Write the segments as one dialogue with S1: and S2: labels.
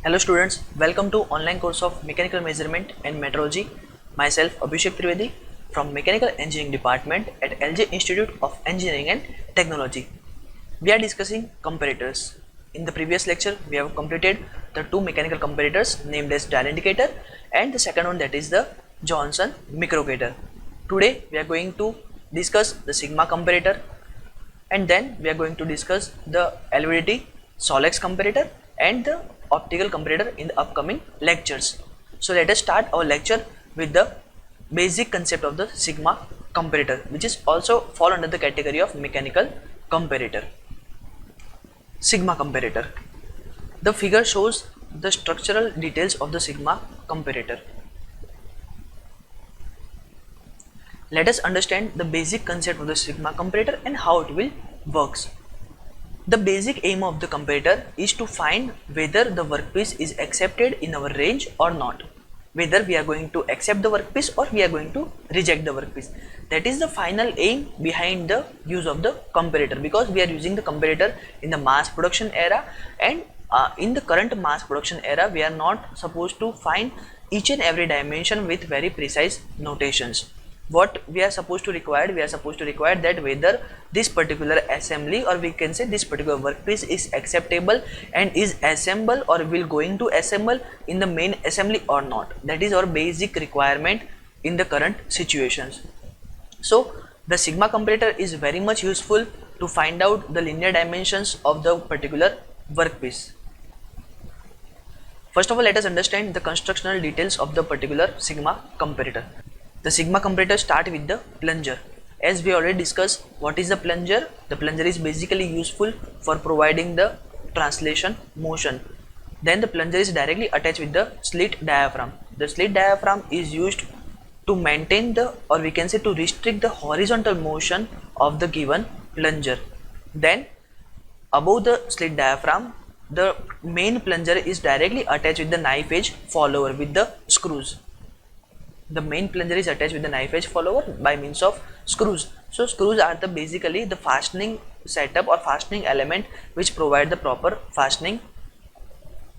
S1: Hello students, welcome to online course of Mechanical Measurement and Metrology. Myself Abhishek Trivedi from Mechanical Engineering Department at LJ Institute of Engineering and Technology. We are discussing comparators. In the previous lecture, we have completed the two mechanical comparators named as dial indicator and the second one, that is the Johnson microgator. Today we are going to discuss the sigma comparator, and then we are going to discuss the LVDT Solex comparator and the optical comparator in the upcoming lectures. So let us start our lecture with the basic concept of the sigma comparator, which is also fall under the category of mechanical comparator. Sigma comparator. The figure shows the structural details of the sigma comparator. Let us understand the basic concept of the sigma comparator and how it will works. The basic aim of the comparator is to find whether the workpiece is accepted in our range or not, whether we are going to accept the workpiece or we are going to reject the workpiece. That is the final aim behind the use of the comparator, because we are using the comparator in the mass production era, and in the current mass production era we are not supposed to find each and every dimension with very precise notations. What we are supposed to require, that whether this particular assembly, or we can say this particular workpiece, is acceptable and is assemble or will going to assemble in the main assembly or not. That is our basic requirement in the current situations. So the sigma comparator is very much useful to find out the linear dimensions of the particular workpiece. First of all, let us understand the constructional details of the particular sigma comparator. The sigma comparator start with the plunger. As we already discussed, what is the plunger? The plunger is basically useful for providing the translation motion. Then the plunger is directly attached with the slit diaphragm. The slit diaphragm is used to maintain the, or we can say to restrict the horizontal motion of the given plunger. Then above the slit diaphragm, the main plunger is directly attached with the knife edge follower with the screws. The main plunger is attached with the knife edge follower by means of screws. So screws are the basically the fastening setup or fastening element which provide the proper fastening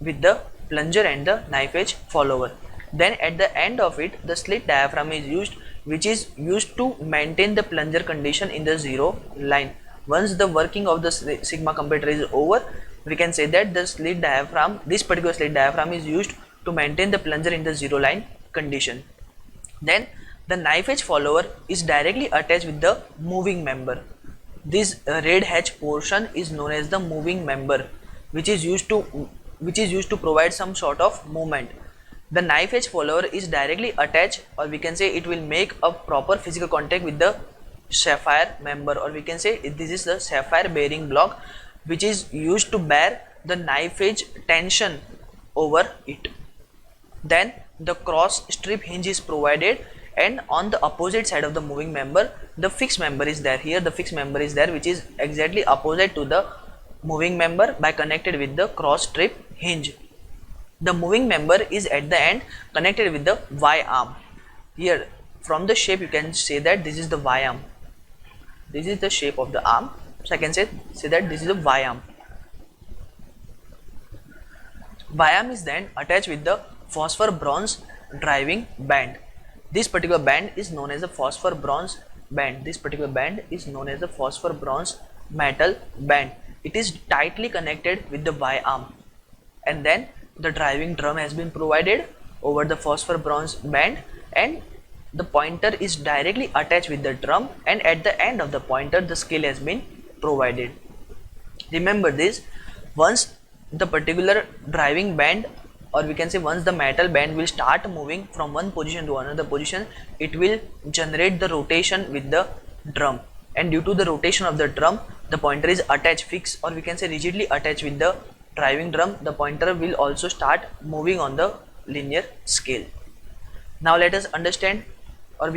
S1: with the plunger and the knife edge follower. Then at the end of it, the slit diaphragm is used, which is used to maintain the plunger condition in the zero line. Once the working of the sigma comparator is over, we can say that the slit diaphragm, this particular slit diaphragm is used to maintain the plunger in the zero line condition. Then the knife edge follower is directly attached with the moving member. This red hatch portion is known as the moving member, which is used to provide some sort of movement. The knife edge follower is directly attached, or we can say it will make a proper physical contact with the sapphire member, or we can say this is the sapphire bearing block, which is used to bear the knife edge tension over it. Then the cross strip hinge is provided, and on the opposite side of the moving member, the fixed member is there. Here the fixed member is there, which is exactly opposite to the moving member by connected with the cross strip hinge. The moving member is at the end connected with the Y arm. Here from the shape you can say that this is the Y arm. This is the shape of the arm. So I can say that this is the Y arm. Y arm is then attached with the phosphor bronze driving band. This particular band is known as the phosphor bronze band. This particular band is known as the phosphor bronze metal band. It is tightly connected with the Y arm, and then the driving drum has been provided over the phosphor bronze band, and the pointer is directly attached with the drum, and at the end of the pointer the scale has been provided. Remember this, once the particular driving band, or we can say once the metal band will start moving from one position to another position, it will generate the rotation with the drum, and due to the rotation of the drum, the pointer is attached fixed, or we can say rigidly attached with the driving drum. The pointer will also start moving on the linear scale. Now let us understand, or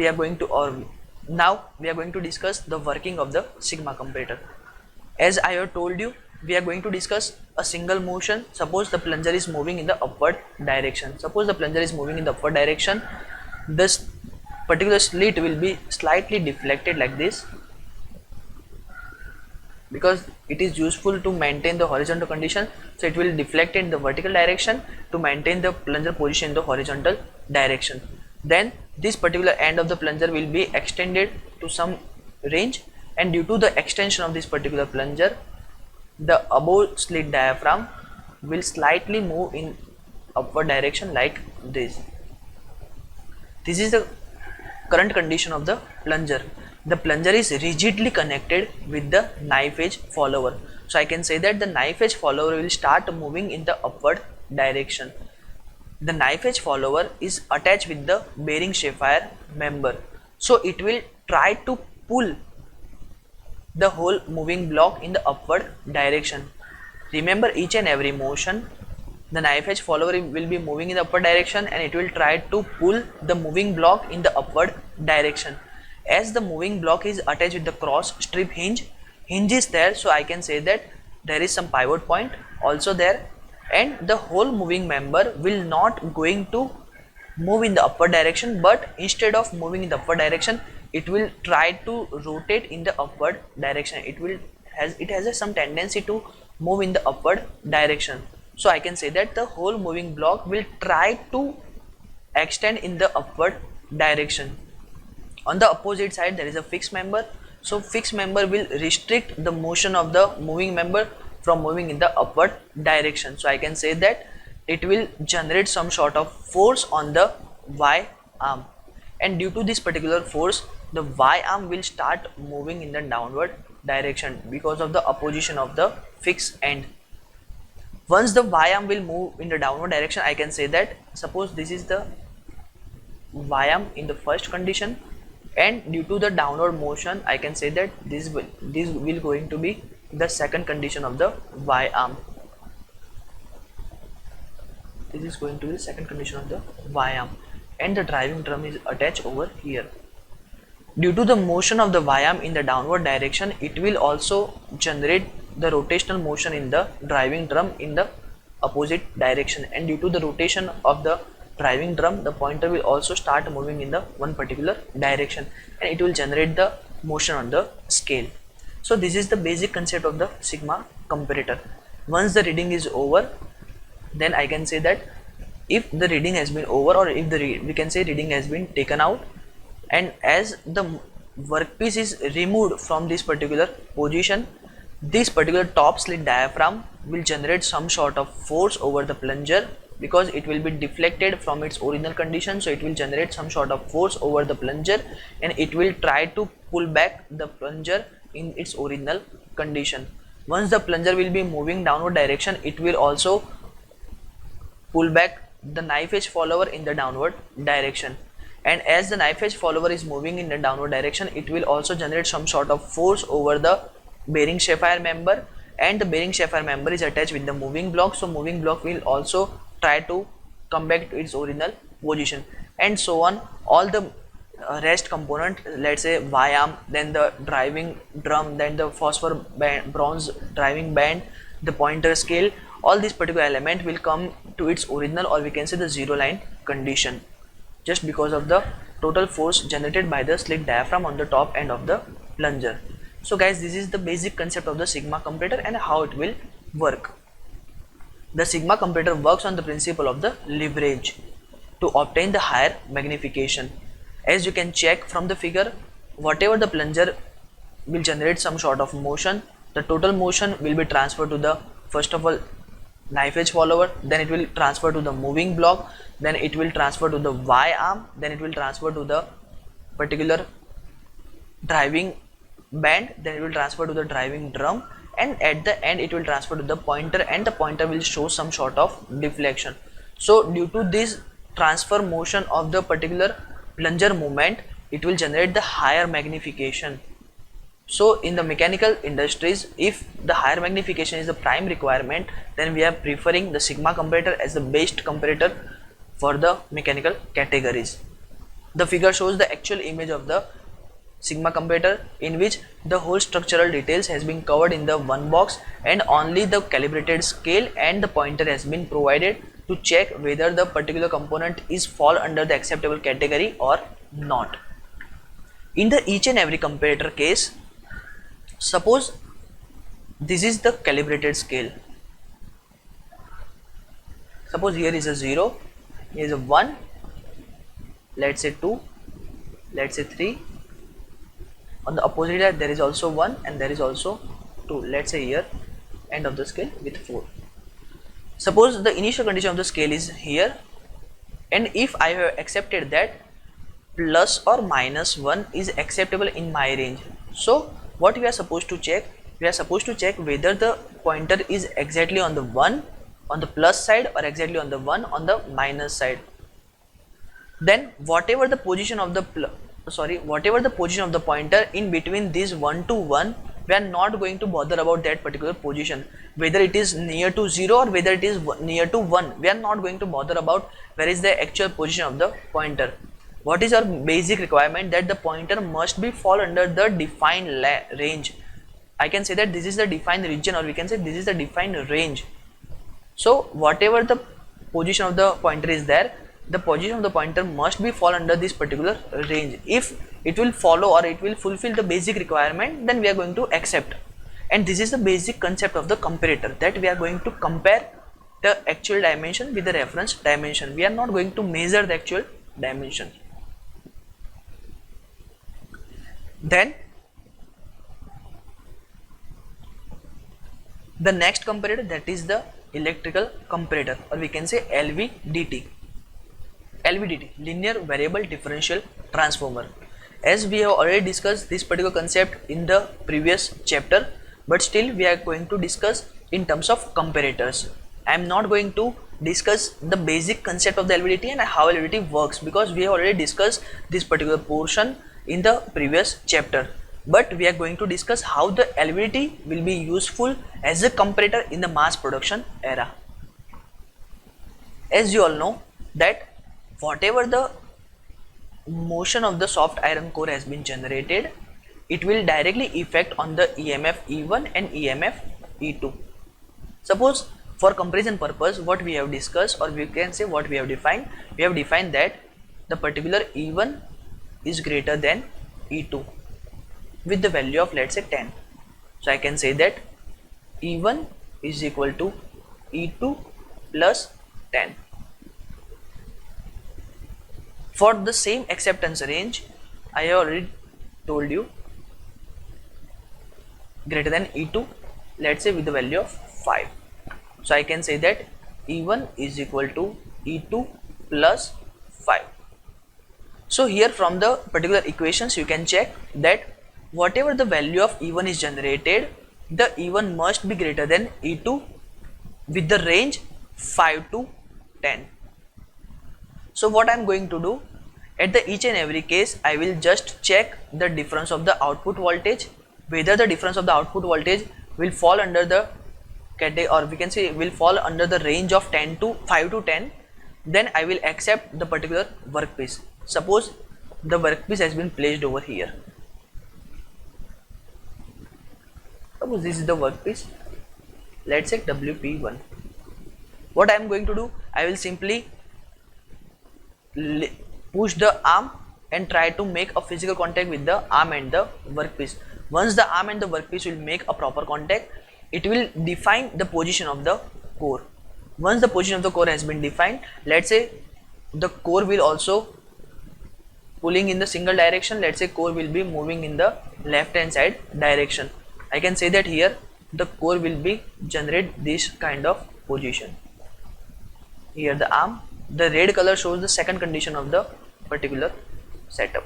S1: now we are going to discuss the working of the sigma comparator. As I have told you, we are going to discuss a single motion. Suppose the plunger is moving in the upward direction. This particular slit will be slightly deflected like this, because it is useful to maintain the horizontal condition, so it will deflect in the vertical direction to maintain the plunger position in the horizontal direction. Then this particular end of the plunger will be extended to some range, and due to the extension of this particular plunger, the above slit diaphragm will slightly move in upward direction like this. This is the current condition of the plunger. The plunger is rigidly connected with the knife edge follower. So I can say that the knife edge follower will start moving in the upward direction. The knife edge follower is attached with the bearing shaft member. So it will try to pull the whole moving block in the upward direction. Remember, each and every motion, the knife edge follower will be moving in the upward direction and it will try to pull the moving block in the upward direction. As the moving block is attached with the cross strip hinge is there, so I can say that there is some pivot point also there, and the whole moving member will not going to move in the upward direction, but instead of moving in the upward direction, it will try to rotate in the upward direction. It has some tendency to move in the upward direction. So I can say that the whole moving block will try to extend in the upward direction. On the opposite side there is a fixed member, so fixed member will restrict the motion of the moving member from moving in the upward direction. So I can say that it will generate some sort of force on the Y arm, and due to this particular force, the Y arm will start moving in the downward direction because of the opposition of the fixed end. Once the Y arm will move in the downward direction, I can say that suppose this is the Y arm in the first condition, and due to the downward motion, I can say that this will going to be the second condition of the Y arm. This is going to be the second condition of the Y arm, and the driving drum is attached over here. Due to the motion of the Y arm in the downward direction, it will also generate the rotational motion in the driving drum in the opposite direction, and due to the rotation of the driving drum, the pointer will also start moving in the one particular direction, and it will generate the motion on the scale. So this is the basic concept of the sigma comparator. Once the reading is over, then I can say that if the reading has been over, or if we can say reading has been taken out, and as the workpiece is removed from this particular position, this particular top slit diaphragm will generate some sort of force over the plunger, because it will be deflected from its original condition. So it will generate some sort of force over the plunger, and it will try to pull back the plunger in its original condition. Once the plunger will be moving downward direction, it will also pull back the knife edge follower in the downward direction, and as the knife edge follower is moving in the downward direction, it will also generate some sort of force over the bearing shaft member, and the bearing shaft member is attached with the moving block, so moving block will also try to come back to its original position, and so on. All the rest component, let's say Y arm, then the driving drum, then the phosphor band, bronze driving band, the pointer scale, all these particular element will come to its original, or we can say the zero line condition, just because of the total force generated by the slit diaphragm on the top end of the plunger. So guys, this is the basic concept of the sigma comparator and how it will work. The sigma comparator works on the principle of the leverage to obtain the higher magnification. As you can check from the figure, whatever the plunger will generate some sort of motion, the total motion will be transferred to the, first of all, knife edge follower, then it will transfer to the moving block, then it will transfer to the Y arm, then it will transfer to the particular driving band, then it will transfer to the driving drum, and at the end it will transfer to the pointer, and the pointer will show some sort of deflection. So due to this transfer motion of the particular plunger movement, it will generate the higher magnification. So in the mechanical industries, if the higher magnification is the prime requirement, then we are preferring the sigma comparator as the best comparator for the mechanical categories. The figure shows the actual image of the sigma comparator, in which the whole structural details has been covered in the one box, and only the calibrated scale and the pointer has been provided to check whether the particular component is fall under the acceptable category or not. In the each and every comparator case, suppose This is the calibrated scale. Suppose here is a 0, here is a 1, let's say 2, let's say 3. On the opposite side there is also 1 and there is also 2. Let's say here end of the scale with 4. Suppose the initial condition of the scale is here, and if I have accepted that plus or minus 1 is acceptable in my range, so what we are supposed to check? We are supposed to check whether the pointer is exactly on the 1 on the plus side or exactly on the 1 on the minus side. Then whatever the position of the pointer in between this 1 to 1, we are not going to bother about that particular position, whether it is near to 0 or whether it is near to 1. We are not going to bother about where is the actual position of the pointer. What is our basic requirement? That the pointer must be fall under the defined range. I can say that this is the defined region, or we can say this is the defined range. So whatever the position of the pointer is there, the position of the pointer must be fall under this particular range. If it will follow or it will fulfill the basic requirement, then we are going to accept. And this is the basic concept of the comparator, that we are going to compare the actual dimension with the reference dimension. We are not going to measure the actual dimension. Then the next comparator, that is the electrical comparator, or we can say LVDT. LVDT, linear variable differential transformer. As we have already discussed this particular concept in the previous chapter, but still we are going to discuss in terms of comparators. I am not going to discuss the basic concept of the LVDT and how LVDT works, because we have already discussed this particular portion in the previous chapter. But we are going to discuss how the LVDT will be useful as a comparator in the mass production era. As you all know that whatever the motion of the soft iron core has been generated, it will directly affect on the EMF E1 and EMF E2. Suppose for comparison purpose, what we have discussed, or we can say what we have defined that the particular E1 is greater than E2 with the value of, let's say, 10. So I can say that E1 is equal to E2 plus 10. For the same acceptance range, I have already told you, greater than E2, let's say with the value of 5. So I can say that E1 is equal to E2 plus 5. So here from the particular equations you can check that whatever the value of E1 is generated, the E1 must be greater than E2 with the range 5 to 10. So what I am going to do, at the each and every case I will just check the difference of the output voltage, whether the difference of the output voltage will fall under the category, or we can say will fall under the range of 5 to 10, then I will accept the particular workpiece. Suppose the workpiece has been placed over here. Suppose this is the workpiece, let's say WP1. What I am going to do, I will simply push the arm and try to make a physical contact with the arm and the workpiece. Once the arm and the workpiece will make a proper contact, it will define the position of the core. Once the position of the core has been defined, let's say the core will also pulling in the single direction, let's say core will be moving in the left hand side direction. I can say that here the core will be generate this kind of position. Here the arm, the red color shows the second condition of the particular setup.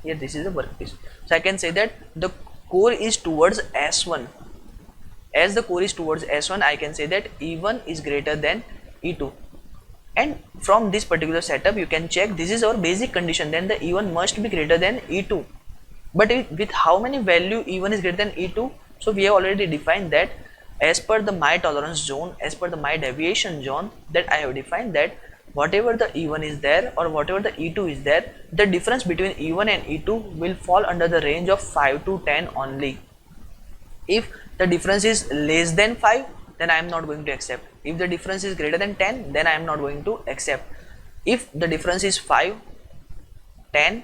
S1: Here this is the workpiece. So I can say that the core is towards S1. As the core is towards S1, I can say that E1 is greater than E2. And from this particular setup you can check, this is our basic condition, then the E1 must be greater than E2. But with how many value E1 is greater than E2? So we have already defined that as per the my tolerance zone, as per the my deviation zone, that I have defined that whatever the E1 is there or whatever the E2 is there, the difference between E1 and E2 will fall under the range of 5 to 10 only. If the difference is less than 5, then I am not going to accept. If the difference is greater than 10, then I am not going to accept. If the difference is 5, 10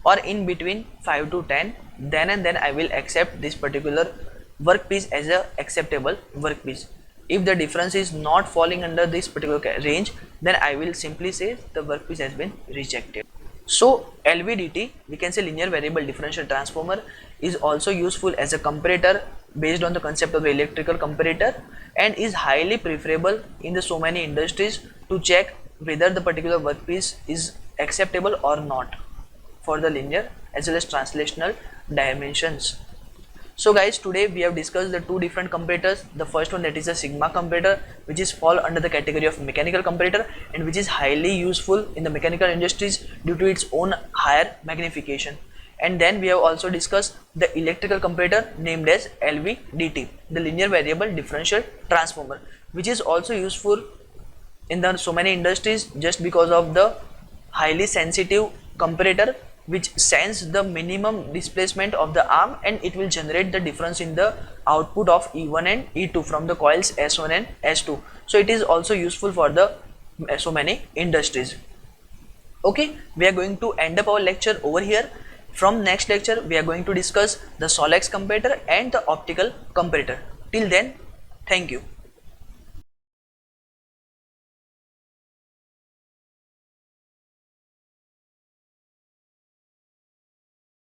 S1: or in between 5 to 10, then and then I will accept this particular workpiece as a acceptable workpiece. If the difference is not falling under this particular range, then I will simply say the workpiece has been rejected. So LVDT, we can say linear variable differential transformer, is also useful as a comparator based on the concept of the electrical comparator, and is highly preferable in the so many industries to check whether the particular workpiece is acceptable or not for the linear as well as translational dimensions. So guys, today we have discussed the two different comparators. The first one, that is a sigma comparator, which is fall under the category of mechanical comparator and which is highly useful in the mechanical industries due to its own higher magnification. And then we have also discussed the electrical comparator named as LVDT, the linear variable differential transformer, which is also useful in the so many industries just because of the highly sensitive comparator which sends the minimum displacement of the arm, and it will generate the difference in the output of E1 and E2 from the coils S1 and S2. So it is also useful for the so many industries. Okay, we are going to end up our lecture over here. From next lecture we are going to discuss the Solex comparator and the optical comparator. Till then, thank you.